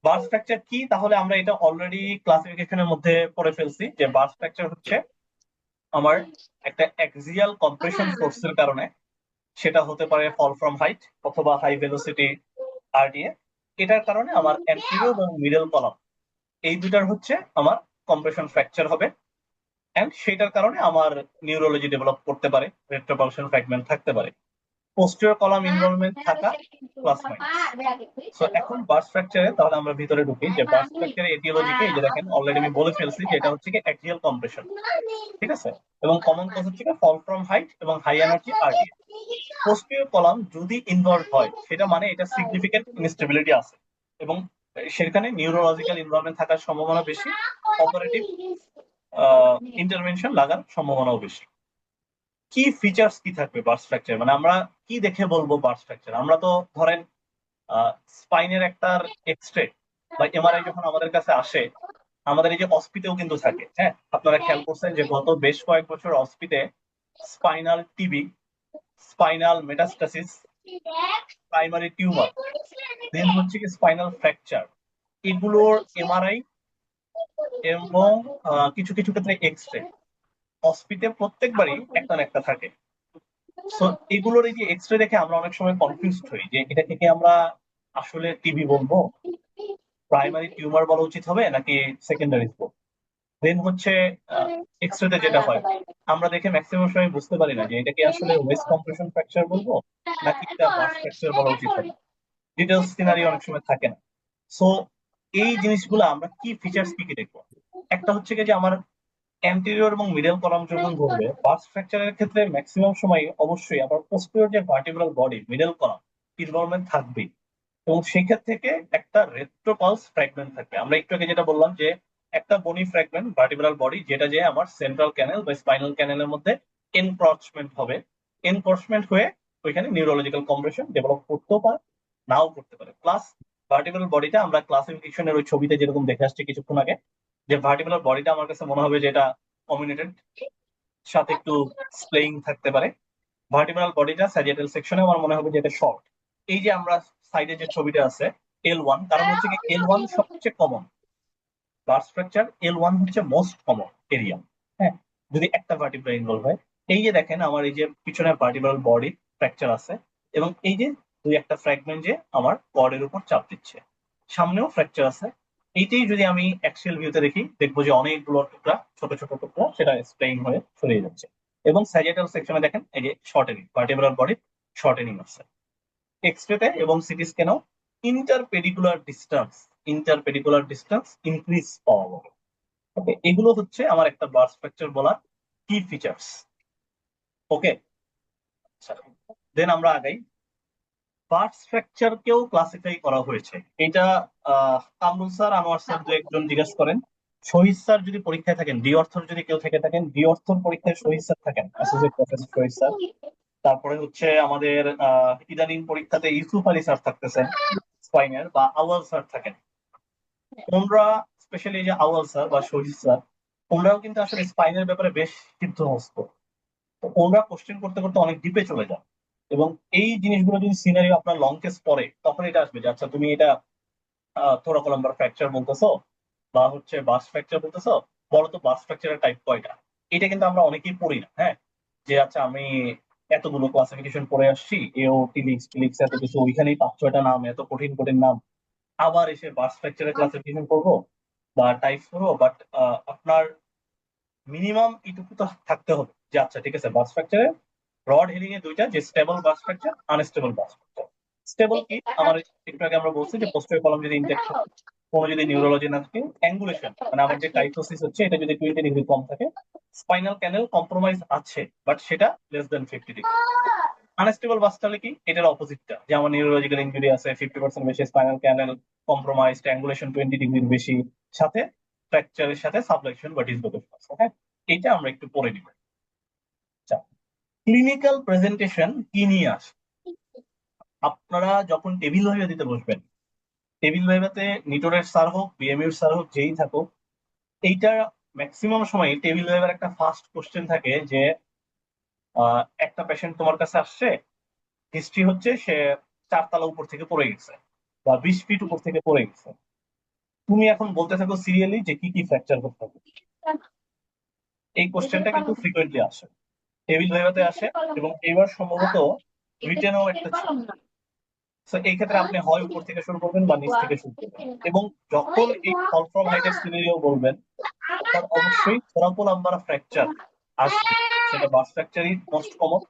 Burst fracture কি, তাহলে আমরা এটা অলরেডি ক্লাসিফিকেশনের মধ্যে পড়ে ফেলছি যে বার্স ফ্র্যাকচার হচ্ছে আমার একটা অ্যাক্সিয়াল কম্প্রেশন ফোর্সের কারণে, সেটা হতে পারে ফল ফ্রম হাইট অথবা হাই ভেলোসিটি আরডিএ, এটার কারণে আমার অ্যান্টেরিয়র এবং মিডল কলাম এই দুটার হচ্ছে আমার কম্প্রেশন ফ্র্যাকচার হবে। এন্ড সেটার কারণে আমার নিউরোলজি ডেভেলপ করতে পারে, রেট্রোপালশন ফ্র্যাগমেন্ট থাকতে পারে, পোস্টিরিয়র কলাম ইনভলভমেন্ট থাকা, প্লাস মাইনাস। সো এখন বার্স ফ্র্যাকচারে তাহলে আমরা ভিতরে ঢুকি যে বার্স ফ্র্যাকচারের এটিওলজিকে, এই যে দেখেন অলরেডি আমি বলে ফেলছি যে এটা হচ্ছে কি অ্যাক্সিয়াল কম্প্রেশন, ঠিক আছে। এবং কমন কজ হচ্ছে কি ফল ফ্রম হাইট এবং high energy RDA. Posterior column যদি ইনভলভ হয় সেটা মানে এটা সিগনিফিকেন্ট ইনস্টেবিলিটি আছে, এবং সেখানে নিউরোলজিক্যাল ইনভলভমেন্ট থাকার সম্ভাবনা বেশি, অপারেটিভ ইন্টারভেনশন লাগার সম্ভাবনাও বেশি। কি ফিচার্স কি থাকবে বার্স ফ্র্যাকচার, মানে আমরা কি দেখে বলবো বার্স ফ্র্যাকচার? আমরা তো ধরেন স্পাইনের একটা এক্সরে বা এমআরআই যখন আমাদের কাছে আসে, আমাদের এই যে অস্পিতেও কিন্তু থাকে, হ্যাঁ আপনারা খেয়াল করছেন যে গত বেশ কয়েক বছর অস্পিতে spinal TB, spinal metastasis, primary tumour, then হচ্ছে কি স্পাইনাল ফ্র্যাকচার, এগুলোর এমআরআই এবং কিছু কিছু ক্ষেত্রে এক্সরে হসপিটালে প্রত্যেকবারই একটা না একটা থাকে। সো এগুলোর এই যে এক্সরে দেখে আমরা অনেক সময় কনফিউজড হই যে এটা থেকে আমরা আসলে টিবি বলবো, প্রাইমারি টিউমার বলা উচিত হবে নাকি সেকেন্ডারি স্পট। দেন হচ্ছে এক্সরেতে যেটা হয়, আমরা দেখে ম্যাক্সিমাম সময় বুঝতে পারি না যে এটা কি আসলে ওয়েস্ট কম্প্রেশন ফ্র্যাকচার বলবো নাকি এটা বার্স ফ্র্যাকচার বলা উচিত হবে। ডিটেলস সিনারি অনেক সময় থাকে না। সো এই জিনিসগুলো আমরা কি ফিচার্স কি কি দেখবো? একটা হচ্ছে কি যে আমার অ্যান্টেরিয়র এবং মিডল কলাম যখন ধরবে বার্স ফ্র্যাকচারের ক্ষেত্রে ম্যাক্সিমাম সময় অবশ্যই আবার পোস্টেরিয়র যে vertebral body middle column involvement থাকবেই, এবং সেক্ষেত্রে থেকে একটা রেট্রোপালস ফ্র্যাগমেন্ট থাকবে। আমরা একটু আগে যেটা বললাম যে একটা বনি ফ্র্যাগমেন্ট ভার্টিব্রাল বডি যেটা যে আমার সেন্ট্রাল ক্যানেল বা স্পাইনাল ক্যানেলের মধ্যে এনক্রচমেন্ট হবে, এনক্রচমেন্ট হয়ে ওইখানে নিউরোলজিক্যাল কম্প্রেশন ডেভেলপ করতেও পারে, নাও করতে পারে। প্লাস ভার্টিব্রাল বডিটা আমরা ক্লাসিফিকেশনের ওই ছবিতে যেরকম দেখে আসছি কিছুক্ষণ আগে, যে ভার্টিব্রাল বডিটা আমার কাছে মনে হবে যে এটা কমিউনেটেড, সাথে একটু স্প্লেইং থাকতে পারে। ভার্টিব্রাল বডিটা স্যাজিটাল সেকশনে আমার মনে হবে যে এটা শর্ট। এই যে আমরা সাইডে যে ছবিটা আছে L1, কারণ হচ্ছে কি L1 সবচেয়ে কমন বার্স ফ্র্যাকচার, L1 হচ্ছে মোস্ট কমন এরিয়া, হ্যাঁ যদি একটা ভার্টিব্রা ইনভলভ হয়। এই যে দেখেন আমার এই যে পিছনে ভার্টিব্রাল বডি ফ্র্যাকচার আছে, এবং এই যে দুই একটা ফ্র্যাগমেন্ট যে আমার কর্ডের উপর চাপ দিচ্ছে, সামনেও ফ্র্যাকচার আছে। এইটাই যদি আমি অ্যাক্সিয়াল ভিউতে দেখি, দেখবো যে অনেকগুলো টুকরা, ছোট ছোট টুকরা সেটা স্প্রেইং হয়ে ছড়িয়ে যাচ্ছে। এবং স্যাজিটাল সেকশনে দেখেন এই যে শর্টেনিং, ভার্টিব্রাল বডি শর্টেনিং আছে। এক্সরেতে এবং সিটি স্ক্যানেও ইন্টারপেডিকুলার ডিস্টেন্স, ইন্টারপেডিকুলার ডিস্টেন্স ইনক্রিজ পাওয়া যাবে। ওকে, এগুলো হচ্ছে আমার একটা বার্স ফ্র্যাকচার বলার কি ফিচার্স। ওকে, দেন আমরা আগাই। বার্স ফ্র্যাকচার কেও ক্লাসিফাই করা হয়েছে, এটা কামরুল স্যার, আনোয়ার স্যার দু একজন জিজ্ঞেস করেন। শহীদ স্যার যদি পরীক্ষায় থাকেন, ডি অর্থর যদি কেউ থেকে থাকেন, ডি অর্থর পরীক্ষায় শহীদ স্যার থাকেন, অ্যাসোসিয়েট প্রফেসর শহীদ স্যার। তারপরে হচ্ছে আমাদের ইদানিং পরীক্ষাতে ইউসুফ আলী স্যার থাকতেছেন স্পাইনের, বা আউয়াল স্যার থাকেন। ওমরা স্পেশালি যে আউয়াল স্যার বা শহীদ স্যার, ওমরাও কিন্তু আসলে স্পাইনের ব্যাপারে বেশ সিদ্ধহস্ত। তো ওমরা কোশ্চেন করতে করতে অনেক ডিপে চলে যান, এবং এই জিনিসগুলো যদি সিনারি আপনার লং কেস পড়ে তখন এটা আসবে যে আচ্ছা তুমি এটা থোরাকোলাম্বার ফ্র্যাকচার বলতেছো বা হচ্ছে বাস ফ্র্যাকচার বলতেছো, বলো তো বাস ফ্র্যাকচারের টাইপ কয়টা। এটা কিন্তু আমরা অনেকেই পড়ি না, হ্যাঁ যে আচ্ছা আমি এতগুলো ক্লাসিফিকেশন পড়ে আসছি, এও টিলিক্স টিলিক্স এত কিছু, ওইখানেই 5-6টা নাম, এত কঠিন কঠিন নাম, আবার এসে বাস ফ্র্যাকচারের ক্লাসিফিকেশন করবো বা টাইপ করবো। বাট আপনার মিনিমাম এইটুকু তো থাকতে হবে যে আচ্ছা ঠিক আছে বাস ফ্র্যাকচারে রড হেডিং এ দুইটা, যে স্টেবল বাস ফ্র্যাকচার, আনস্টেবল বাস ফ্র্যাকচার। স্টেবল কি আমার একটু আগে আমরা বলছি যে পোস্টেরিয়র কলাম যদি ইনটেক্ট থাকে, কোনো যদি নিউরোলজি না থাকে, অ্যাঙ্গুলেশন মানে আমার যে কাইটোসিস হচ্ছে এটা যদি 20 ডিগ্রি কম থাকে, স্পাইনাল ক্যানেল কম্প্রোমাইজ আছে বাট সেটা লেস দেন 50 ডিগ্রি। আনস্টেবল বাস তাহলে কি, এটার অপোজিটটা, যে আমার নিউরোলজিক্যাল ইনজুরি আছে, 50% বেশি, স্পাইনাল ক্যানেল কম্প্রোমাইজ, অ্যাঙ্গুলেশন 20 ডিগ্রির বেশি, সাথে ফ্র্যাকচারের সাথে সাবলাইভেশন বা ডিসলোকেশন আছে, হ্যাঁ এইটা আমরা একটু পড়ে নিব। আচ্ছা, ক্লিনিক্যাল প্রেজেন্টেশন কি নিয়ে আসে? আপনারা যখন টেবিল ভাইভা দিতে বসবেন, টেবিল ভাইভাতে নিটোরের স্যার হোক, বিএমইউর স্যার হোক, যেই থাকুক, এইটা ম্যাক্সিমাম সময় টেবিল ভাইভার একটা ফার্স্ট কোশ্চেন থাকে যে একটা পেশেন্ট তোমার কাছে আসছে, হিস্ট্রি হচ্ছে সে 4 তলা উপর থেকে পড়ে গেছে বা 20 ফিট উপর থেকে পড়ে গেছে। তুমি এখন বলতে থাকো সিরিয়ালি যে কি কি ফ্র্যাকচার হতে থাকে। এই কোশ্চেনটা কিন্তু ফ্রিকোয়েন্টলি আসে, টেবিল ভাইভাতে আসে, এবং এবার সম্ভবত রিটেনও একটা ছিল। তো এই ক্ষেত্রে আপনি হয় উপর থেকে শুরু করবেন বা নিচ থেকে শুরু করবেন, এবং যখন এই ফল ফ্রম হাইটের সিনারিও বলবেন, আপনার অবশ্যই থোরাকো লাম্বার ফ্র্যাকচার আসবে। সেটা বাস ফ্র্যাকচারই মোস্ট কমন,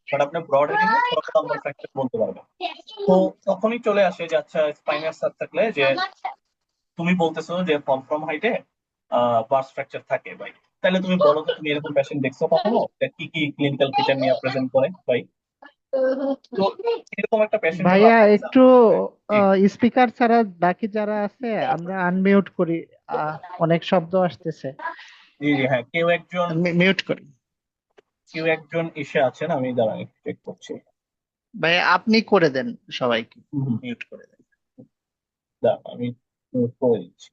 বাট আপনি ব্রড হেডিং এ থোরাকো লাম্বার ফ্র্যাকচার বলতে পারবেন। তো তখনই চলে আসে যে আচ্ছা স্পাইনাল সার থাকলে যে তুমি বলতেছো যে ফল ফ্রম হাইটে বার্স ফ্র্যাকচার থাকে ভাই, তাহলে তুমি বলো তো তুমি এরকম পেশেন্ট দেখছো কখনো, যে কি কি ক্লিনিক্যাল ফিচার নিয়ে প্রেজেন্ট করে ভাই? তো এরকম একটা পেশেন্ট যখন ভাইয়া আপনার কাছে একটু আসবে। জি স্পিকার ছাড়া বাকি যারা আছে আমরা আনমিউট করি। অনেক শব্দ আসতেছে। জি জি, হ্যাঁ, মিউট করি। কেউ একজন এসে আছেন, আমি দাঁড়ান একটু চেক করছি। ভাইয়া আপনি করে দেন, সবাইকে হুম হুম, মিউট করে দেন। দাঁড়ান আমি mute করে দিচ্ছি।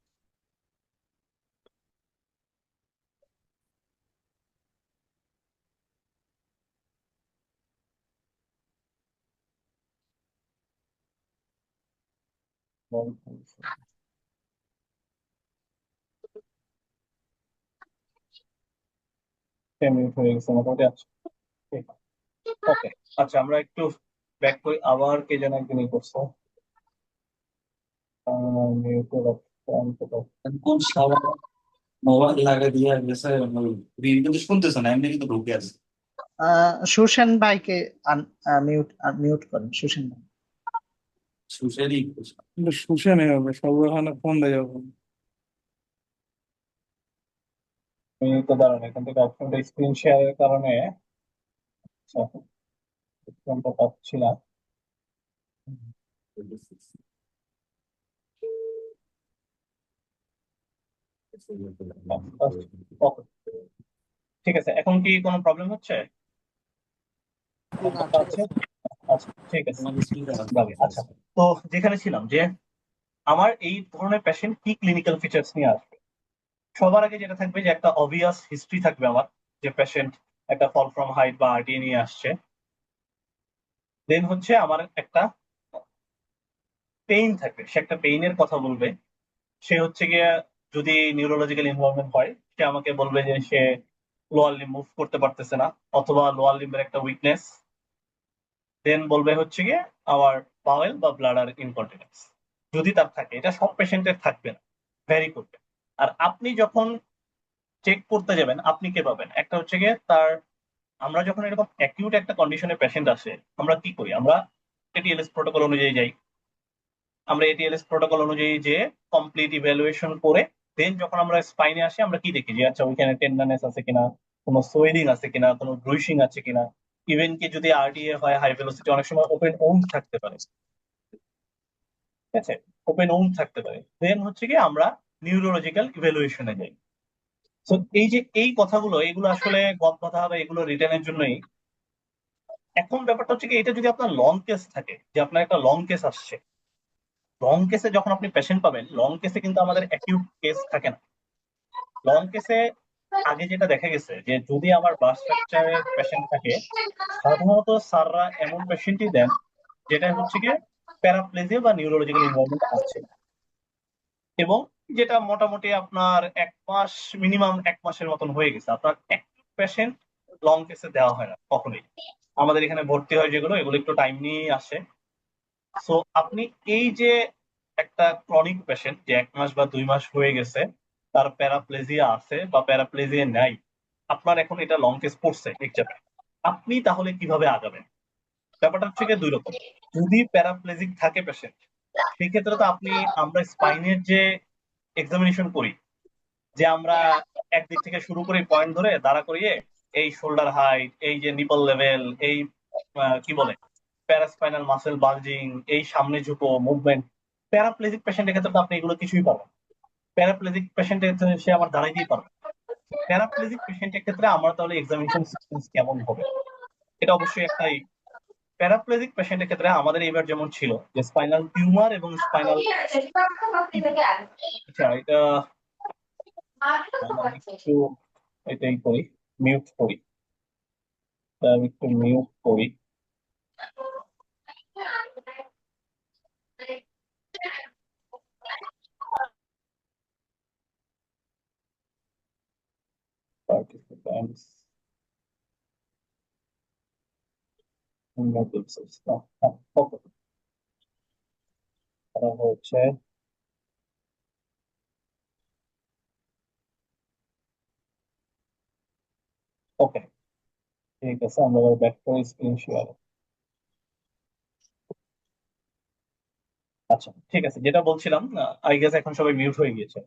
মিউট হয়ে গেছে মোটামুটি। আচ্ছা, ঠিক আছে, ওকে। আচ্ছা, আমরা একটু ব্যাক করি, আবার কে যেন একজন ই করছে। মিউটে রাখতে। কোন শালা মোবাইল লাগা দিয়ে গেছে, রিল কিন্তু শুনতেছে না, এমনি কিন্তু ঢুকে আছে। সুশান ভাইকে মিউট মিউট করেন, সুশান ভাই। সুশেরই কিন্তু শুষে নেই হবে সব, ওখানে ফোন দেয় যাবে। আমি তো দাঁড়ান, এখান থেকে অপশনটা স্ক্রিন শেয়ারের কারণে অপশনটা পাচ্ছি না। ওকে, ঠিক আছে, এখন কি কোনো প্রবলেম হচ্ছে? না, কথা ঠিক আছে? আছে। আচ্ছা, ঠিক আছে, তোমাদের স্পিকার যাবে। আচ্ছা, তো যেখানে ছিলাম যে আমার এই ধরনের পেশেন্ট কি ক্লিনিক্যাল ফিচার্স নিয়ে আসবে, সবার আগে যেটা থাকবে যে একটা অবভিয়াস হিস্ট্রি থাকবে আমার, যে পেশেন্ট একটা ফল ফ্রম হাইট বা আরটিএ নিয়ে আসছে। দেন হচ্ছে আমার একটা পেইন থাকবে, সে একটা পেইনের কথা বলবে। সে হচ্ছে গিয়ে যদি নিউরোলজিক্যাল ইনভলভমেন্ট হয়, সে আমাকে বলবে যে সে লোয়ার লিম্ব মুভ করতে পারতেছে না, অথবা লোয়ার লিম্বের একটা উইকনেস। দেন বলবে হচ্ছে গিয়ে আবার বাওয়েল বা ব্লাডার ইনকন্টিনেন্স, যদি তার থাকে। এটা সব পেশেন্টের থাকবে না, ভ্যারি করবে। আর আপনি যখন চেক করতে যাবেন, আপনি কে পাবেন, একটা হচ্ছে গিয়ে তার, আমরা যখন এরকম অ্যাকিউট একটা কন্ডিশনে পেশেন্ট আসে, আমরা কি করি, আমরা এটিএলএস প্রোটোকল অনুযায়ী যাই। আমরা এটিএলএস প্রোটোকল অনুযায়ী যে কমপ্লিট ইভ্যালুয়েশন করে, দেন যখন আমরা স্পাইনে আসি, আমরা কি দেখি যে আচ্ছা ওইখানে টেন্ডারনেস আছে কিনা, কোনো সোয়েলিং আছে কিনা, কোনো ব্রুইশিং আছে কিনা। ইভেন কি যদি আরডিএ হয়, হাই ভেলোসিটি, অনেক সময় ওপেন ওন্ড থাকতে পারে, ঠিক আছে, ওপেন ওন্ড থাকতে পারে। দেন হচ্ছে কি আমরা নিউরোলজিক্যাল ইভ্যালুয়েশনে যাই। তো এই যে এই কথাগুলো, এগুলো আসলে গদ কথা বা এগুলো রিটার্নের জন্যই। এখন ব্যাপারটা হচ্ছে কি, এটা যদি আপনার লং কেস থাকে, যে আপনার একটা লং কেস আসছে, লং কেসে যখন আপনি পেশেন্ট পাবেন, লং কেসে কিন্তু আমাদের অ্যাকিউট কেস থাকে না। লং কেসে আগে যেটা দেখা গেছে যে যদি আমার বাস ফ্র্যাকচারের পেশেন্ট থাকে, সাধারণত স্যাররা এমন পেশেন্টই দেন যেটা হচ্ছে গিয়ে প্যারাপ্লেজিয়া বা নিউরোলজিক্যাল ইনভলভমেন্ট আছে, এবং যেটা মোটামুটি আপনার 1 মাস, মিনিমাম 1 মাসের মতন হয়ে গেছে। আপনার অ্যাকিউট পেশেন্ট লং কেসে দেওয়া হয় না কখনোই। আমাদের এখানে ভর্তি হয় যেগুলো, এগুলো একটু টাইম নিয়েই আসে। সো আপনি এই যে একটা ক্রনিক পেশেন্ট যে 1 মাস বা 2 মাস হয়ে গেছে, তার প্যারাপ্লেজিয়া আছে বা প্যারাপ্লেজিয়া নাই, আপনার এখন এটা লং কেস পড়ছে এক্সামে, আপনি তাহলে কিভাবে আগাবেন? ব্যাপারটা হচ্ছে গিয়ে দুই রকম। যদি প্যারাপ্লেজিক থাকে পেশেন্ট, সেই ক্ষেত্রে তো আপনি, আমরা স্পাইনের যে এক্সামিনেশন করি, যে আমরা একদিক থেকে শুরু করি পয়েন্ট ধরে দাঁড়া করিয়ে, এই শোল্ডার হাইট, এই যে নিপল লেভেল, এই কি বলে প্যারাস্পাইনাল মাসেল বালজিং, এই সামনে ঝুঁকো মুভমেন্ট। প্যারাপ্লেজিক পেশেন্টের ক্ষেত্রে তো আপনি এগুলো কিছুই পাবেন। প্যারাপ্লেজিক পেশেন্টের ক্ষেত্রে সে আমার দাঁড়াইতেই পারবে। প্যারাপ্লেজিক পেশেন্টের ক্ষেত্রে আমার তাহলে এক্সামিনেশন সিকোয়েন্স কেমন হবে, এটা অবশ্যই একটাই। প্যারাপ্লেজিক পেশেন্টের ক্ষেত্রে আমাদের এবার যেমন ছিল যে স্পাইনাল টিউমার এবং স্পাইনাল, আচ্ছা এটা আমি একটু এটাই করি, মিউট করি, আমি একটু মিউট করি। Times megapixels. ওকে, হচ্ছে ওকে, ঠিক আছে, আমরা ব্যাক করে স্ক্রিন শেয়ার। আচ্ছা, ঠিক আছে, যেটা বলছিলাম, আই গেস এখন সবাই মিউট হয়ে গিয়েছে।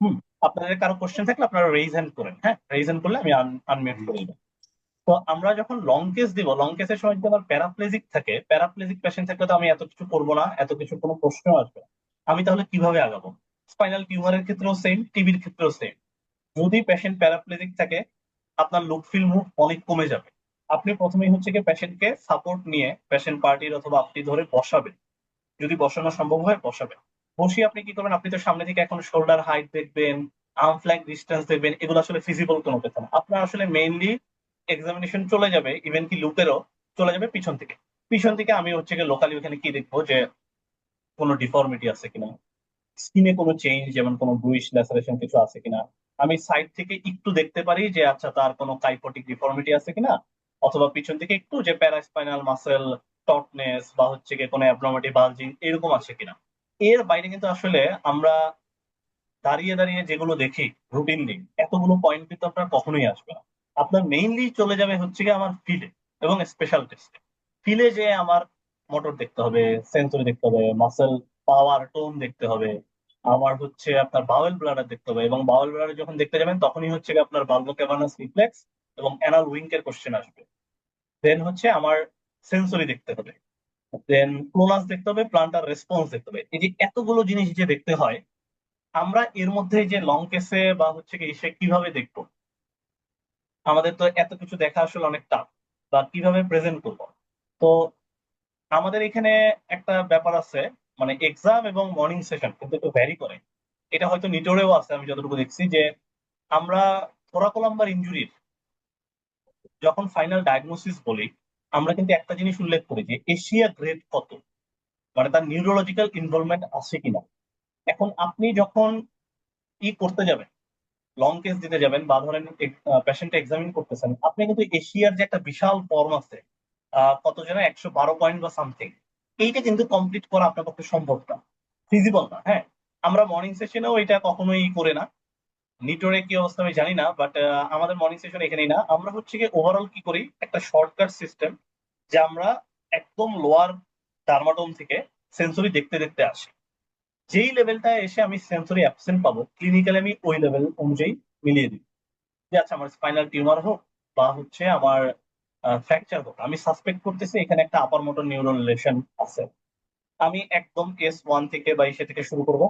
হুম, আপনাদের কারো কোশ্চেন থাকলে আপনারা রেইজ হ্যান্ড করেন, হ্যাঁ, রেইজ হ্যান্ড করলে আমি আনমিউট করে দিবো। তো আমরা যখন লং কেস দিব, লং কেসের সময় যদি আমার প্যারাপ্লেজিক থাকে, প্যারাপ্লেজিক পেশেন্ট থাকলে তো আমি এত কিছু করবো না, এত কিছু কোনো প্রশ্ন আসবে না। আমি তাহলে কিভাবে আগাবো? স্পাইনাল টিউমারের ক্ষেত্রেও সেম, টিবির ক্ষেত্রেও সেম। যদি পেশেন্ট প্যারাপ্লেজিক থাকে, আপনার লুক ফিল মুভ অনেক কমে যাবে। আপনি প্রথমেই হচ্ছে কি পেশেন্টকে সাপোর্ট নিয়ে পেশেন্ট পার্টির অথবা আপনি ধরে বসাবেন, যদি বসানো সম্ভব হয় বসাবেন। বসিয়ে আপনি কি করবেন? আপনি তো সামনে থেকে এখন শোল্ডার হাইট দেখবেন, আর্ম ফ্ল্যাঙ্ক ডিস্টেন্স দেখবেন, এগুলো আসলে ফিজিবল কোনো কথা না। আপনার আসলে মেইনলি এক্সামিনেশন চলে যাবে, ইভেন কি লুপেরও চলে যাবে পিছন থেকে। পিছন থেকে আমি হচ্ছে কি লোকালি ওখানে কি দেখবো, যে কোনো ডিফর্মিটি আছে কিনা, স্কিনে কোনো চেঞ্জ, যেমন কোনো ব্লুইশ ল্যাসারেশন কিছু আছে কিনা। আমি সাইড থেকে একটু দেখতে পারি যে আচ্ছা তার কোনো কাইফোটিক ডিফর্মিটি আছে কিনা, অথবা পিছন থেকে একটু যে প্যারাস্পাইনাল মাসেল টটনেস বা হচ্ছে গিয়ে কোনো অ্যাবনর্মালিটি বালজিং এরকম আছে কিনা। এর বাইরে কিন্তু আসলে আমরা দাঁড়িয়ে দাঁড়িয়ে যেগুলো দেখি রুটিনলি, এতগুলো পয়েন্ট কিন্তু আপনার কখনোই আসবে না। আপনার মেইনলি চলে যাবে হচ্ছে গিয়ে আমার ফিলে এবং স্পেশাল টেস্টে। ফিলে যে আমার মোটর দেখতে হবে, সেন্সরি দেখতে হবে, মাসেল পাওয়ার টোন দেখতে হবে, আমার হচ্ছে আপনার বাওয়েল ব্লাডার দেখতে হবে, এবং বাওয়েল ব্লাডার যখন দেখতে যাবেন তখনই হচ্ছে গিয়ে আপনার বাল্বো ক্যাভার্নাস রিফ্লেক্স এবং অ্যানাল উইঙ্কের কোশ্চেন আসবে। দেন হচ্ছে আমার সেন্সরি দেখতে হবে, দেন ক্লোনাস দেখতে হবে, প্লান্টার রেসপন্স দেখতে হবে। এই যে এতগুলো জিনিস যে দেখতে হয়, আমরা এর মধ্যে যে লং কেসে বা হচ্ছে কি সে কিভাবে দেখবো, আমাদের তো এত কিছু দেখা আসলে অনেক টাফ, বা কিভাবে প্রেজেন্ট করব। তো আমাদের এখানে একটা ব্যাপার আছে, মানে এক্সাম এবং মর্নিং সেশন কিন্তু একটু ভ্যারি করে। এটা হয়তো নিটোরেও আছে, আমি যতটুকু দেখছি যে আমরা থোরাকোলাম্বার ইনজুরির যখন ফাইনাল ডায়াগনোসিস বলি, আমরা কিন্তু একটা জিনিস উল্লেখ করি যে এশিয়া গ্রেড কত, মানে তার নিউরোলজিক্যাল ইনভলভমেন্ট আছে কিনা। এখন আপনি যখন করতে যাবেন, লং কেস দিতে যাবেন, বা ধরেন পেশেন্ট এক্সামিন করতেছেন, আপনি কিন্তু এশিয়ার যে একটা বিশাল ফর্ম আছে, কত যেন 112 পয়েন্ট বা সামথিং, এইটা কিন্তু কমপ্লিট করা আপনার পক্ষে সম্ভব না, ফিজিবল না। হ্যাঁ, আমরা মর্নিং সেশনেও এটা কখনোই করে না। নিটোরে কি অবস্থা আমি জানি না, বাট আমাদের মর্নিং সেশন এখানেই না। আমরা হচ্ছে কি ওভারঅল কি করি, একটা শর্টকাট সিস্টেম, যে আমরা একদম লোয়ার ডার্মাটোম থেকে সেন্সরি দেখতে দেখতে আসি। যেই লেভেলটা এসে আমি সেন্সরি অ্যাবসেন্ট পাবো, ক্লিনিক্যালি আমি ওই লেভেল অনুযায়ী মিলিয়ে দিই, যে আচ্ছা আমার স্পাইনাল টিউমার হোক বা হচ্ছে আমার ফ্র্যাকচার হোক, আমি সাসপেক্ট করতেছি এখানে একটা আপার মোটর নিউরন লেশন আছে। আমি একদম S1 থেকে বা ইসে থেকে শুরু করব,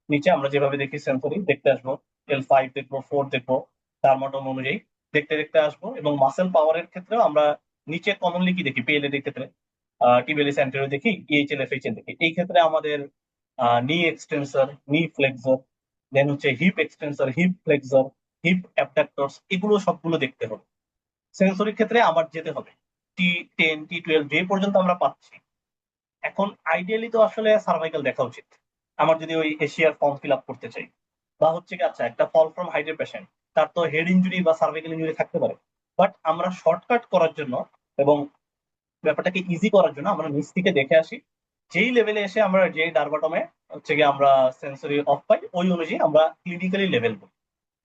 নিচে আমরা যেভাবে দেখি সেন্সরি দেখতে আসবো, L5 দেখবো, 4 দেখবো, ডার্মাটোম অনুযায়ী দেখতে দেখতে আসবো। এবং মাসেল পাওয়ারের ক্ষেত্রেও আমরা নিচে কমনলি কি দেখি, পিএলএডি ক্ষেত্রে টিবিয়ালিস অ্যান্টেরিয়র দেখি, ইএইচএল এফএইচএল দেখি। এই ক্ষেত্রে আমাদের নি এক্সটেন্সর, নি ফ্লেক্সর, দেন হচ্ছে hip extensor, hip flexor, hip abductors, এগুলো সবগুলো দেখতে হবে। সেন্সরির ক্ষেত্রে আমার যেতে হবে T10 T12 যে পর্যন্ত আমরা পাচ্ছি। এখন আইডিয়ালি তো আসলে সার্ভাইকাল দেখা উচিত আমার, যদি ওই এশিয়ার ফর্ম ফিল আপ করতে চাই। বা হচ্ছে কি আচ্ছা একটা ফল ফ্রম হাইটের পেশেন্ট, তার তো হেড ইঞ্জুরি বা সার্ভাইকাল ইঞ্জুরি থাকতে পারে। বাট আমরা শর্টকাট করার জন্য এবং ব্যাপারটাকে ইজি করার জন্য আমরা নিচ থেকে দেখে আসি, যেই লেভেলে এসে আমরা যেই ডারবাটমে হচ্ছে কি আমরা সেন্সরি অফ পাই, ওই অনুযায়ী আমরা ক্লিনিক্যালি লেভেল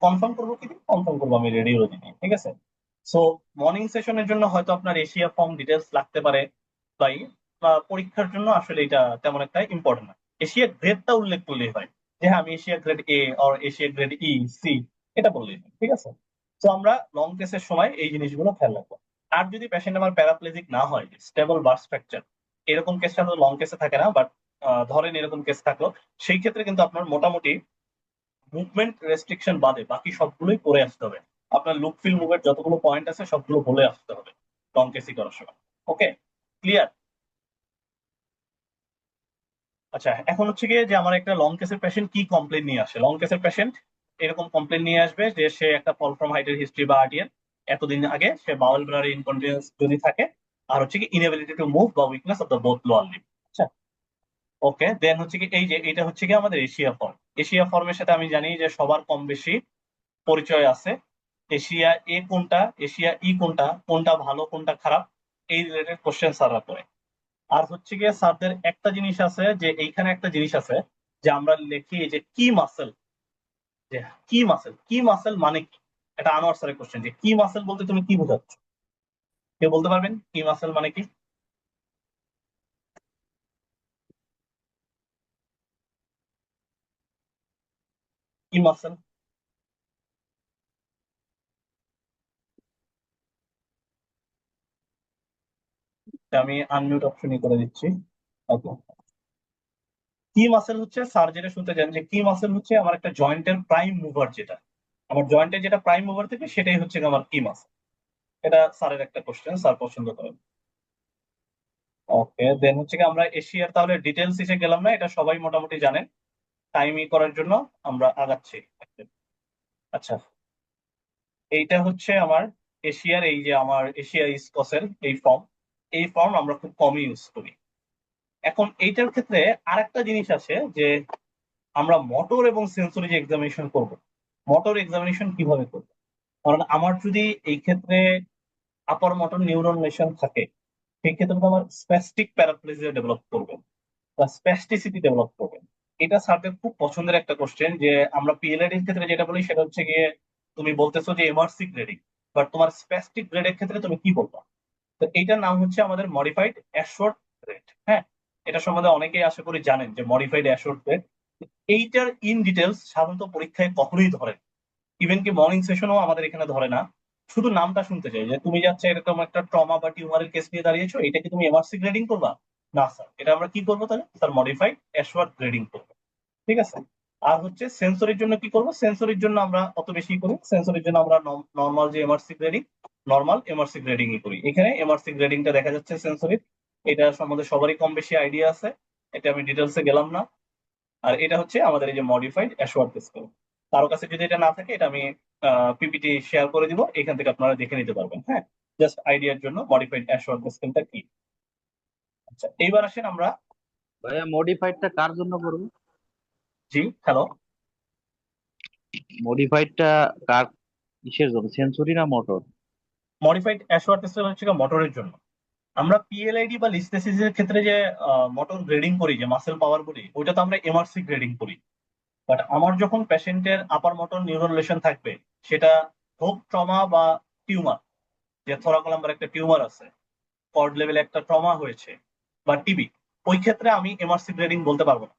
কনফার্ম করবো, কি কনফার্ম করবো আমি রেডিওলজি নিয়ে, ঠিক আছে। সো মর্নিং সেশনের জন্য হয়তো আপনার এশিয়া ফর্ম ডিটেলস লাগতে পারে, তাই পরীক্ষার জন্য আসলে এটা তেমন একটা ইম্পর্টেন্ট না। এশিয়া গ্রেডটা উল্লেখ করলেই হয়, যে হ্যাঁ আমি Asia grade A or Asia grade E, C, এটা বললেই হয়, ঠিক আছে। তো আমরা লং কেসের সময় এই জিনিসগুলো খেয়াল রাখবো। আর যদি পেশেন্ট আমার প্যারাপ্লেজিক না হয়, স্টেবল বার্স ফ্র্যাকচার, এরকম কেসটা তো লং কেসে থাকে না, বাট ধরেন এরকম কেস থাকলো, সেই ক্ষেত্রে কিন্তু আপনার মোটামুটি মুভমেন্ট রেস্ট্রিকশন বাদে বাকি সবগুলোই করে আসতে হবে। আপনার লুক ফিল মুভের যতগুলো পয়েন্ট আছে সবগুলো বলে আসতে হবে লং কেসি করার সময়। ওকে, ক্লিয়ার? আচ্ছা, এখন হচ্ছে গিয়ে যে আমার একটা লং কেসের পেশেন্ট কি কমপ্লেন নিয়ে আসে। লং কেসের পেশেন্ট এরকম কমপ্লেন নিয়ে আসবে যে সে একটা ফল ফ্রম হাইটের হিস্ট্রি বা আরডিএন, এতদিন আগে সে বাউল ব্লাডারি ইনকন্টিনেন্স যদি থাকে, আর হচ্ছে কি ইনএবিলিটি টু মুভ বা weakness of the both lower limb. আচ্ছা, ওকে, দেন হচ্ছে কি এই যে এটা হচ্ছে কি আমাদের এশিয়া ফর্ম। এশিয়া ফর্মের সাথে আমি জানি যে সবার কম বেশি পরিচয় আছে, এশিয়া এ কোনটা, এশিয়া ই কোনটা, কোনটা ভালো কোনটা খারাপ, এই রিলেটেড কোশ্চেন স্যাররা করে। আর হচ্ছে গিয়ে স্যারদের একটা জিনিস আছে, যে এইখানে একটা জিনিস আছে যে আমরা লিখি যে কি মাসেল, যে কি মাসেল, কি মাসেল মানে কি। এটা আনোয়ার স্যারের কোশ্চেন, যে কি মাসেল বলতে তুমি কি বোঝাচ্ছ, কেউ বলতে পারবেন কি মাসেল মানে কি? কি মাসেল? আমি আনমিউট অপশনই করে দিচ্ছি। ওকে, কি মাসেল হচ্ছে, স্যার যেটা শুনতে চান যে কি মাসেল হচ্ছে আমার একটা জয়েন্টের প্রাইম মুভার, যেটা আমার জয়েন্টের যেটা প্রাইম মুভার থেকে সেটাই হচ্ছে আমার কি মাসেল। এটা স্যারের একটা কোশ্চেন, স্যার পছন্দ করেন। ওকে, দেন হচ্ছে কি আমরা এশিয়ার তাহলে ডিটেলস এসে গেলাম না, এটা সবাই মোটামুটি জানেন। টাইমই করার জন্য আমরা আগাচ্ছি। আচ্ছা, এইটা হচ্ছে আমার এশিয়ার, এই যে আমার এশিয়া ইসকসের এই ফর্ম আমরা খুব কমই ইউজ করি। এখন এইটার ক্ষেত্রে আরেকটা জিনিস আছে, যে আমরা মোটর এবং সেন্সরি যে এক্সামিনেশন করব, মোটর এক্সামিনেশন কিভাবে করব? কারণ আমার যদি এই ক্ষেত্রে আপার মোটর নিউরন লেশন থাকে, সেই ক্ষেত্রে তো আমার স্প্যাস্টিক প্যারাপ্লেজিয়া ডেভেলপ করবে বা স্প্যাস্টিসিটি ডেভেলপ করবে। এটা স্যারদের খুব পছন্দের একটা কোশ্চেন, যে আমরা পিএলআইডি এর ক্ষেত্রে যেটা বলি সেটা হচ্ছে গিয়ে তুমি বলতেছো যে এমআরসি গ্রেডিং, বাট তোমার স্প্যাস্টিক গ্রেডের ক্ষেত্রে তুমি কি বলবা? তো এইটার নাম হচ্ছে আমাদের মডিফাইড অ্যাশোর্ড গ্রেড। হ্যাঁ, এটা সম্বন্ধে অনেকেই আশা করি জানেন যে মডিফাইড অ্যাশোর্ড গ্রেড। এইটার ইন ডিটেলস সাধারণত পরীক্ষায় কখনোই ধরে, ইভেন কি মর্নিং সেশনও আমাদের এখানে ধরে না। শুধু নামটা শুনতে চাই, যে তুমি যাচ্ছে এরকম একটা ট্রমা বা টিউমারের কেস নিয়ে দাঁড়িয়েছো, এটা কি তুমি এমআরসি গ্রেডিং করবা? না স্যার, এটা আমরা কি করবো তাহলে? স্যার মডিফাইড অ্যাশোর্ড গ্রেডিং করবো। ঠিক আছে। আর হচ্ছে সেন্সরির জন্য কি করবো? সেন্সরির জন্য আমরা অত বেশি করি, সেন্সরির জন্য আমরা নর্মাল যে MRC grading, normal MRC grading করি। এখানে এমআরসি গ্রেডিংটা দেখা যাচ্ছে সেন্সরির, এটা সম্বন্ধে সবারই কম বেশি আইডিয়া আছে, এটা আমি ডিটেলসে গেলাম না। আর এটা হচ্ছে আমাদের এই যে মডিফাইড অ্যাশোয়ার্ড স্কেল। কারো কাছে যদি এটা না থাকে, এটা আমি পিপিটি শেয়ার করে দিব, এখান থেকে আপনারা দেখে নিতে পারবেন। হ্যাঁ, জাস্ট আইডিয়ার জন্য মডিফাইড অ্যাশোয়ার্ড স্কেলটা কি। আচ্ছা, এইবার আসেন আমরা। ভাইয়া মডিফাইডটা কার জন্য করবো? জি, হ্যালো। মডিফাইডটা কার, কিসের জন্য, সেঞ্চুরি না মোটর? মডিফাইড অ্যাশোয়ার্ড স্কেল হচ্ছে মোটরের জন্য। আমরা পিএলআইডি বা লিস্টেসিসের ক্ষেত্রে যে মোটর গ্রেডিং করি, যে মাসেল পাওয়ার বলি, ওইটা তো আমরা এমআরসি গ্রেডিং করি। বাট আমার যখন পেশেন্টের আপার মোটর নিউরন লেশন থাকবে, সেটা হোক ট্রমা বা টিউমার, যে থোরাকোলাম্বার একটা টিউমার আছে, কর্ড লেভেলে একটা ট্রমা হয়েছে, বা টিবি, ওই ক্ষেত্রে আমি এমআরসি গ্রেডিং বলতে পারবো না।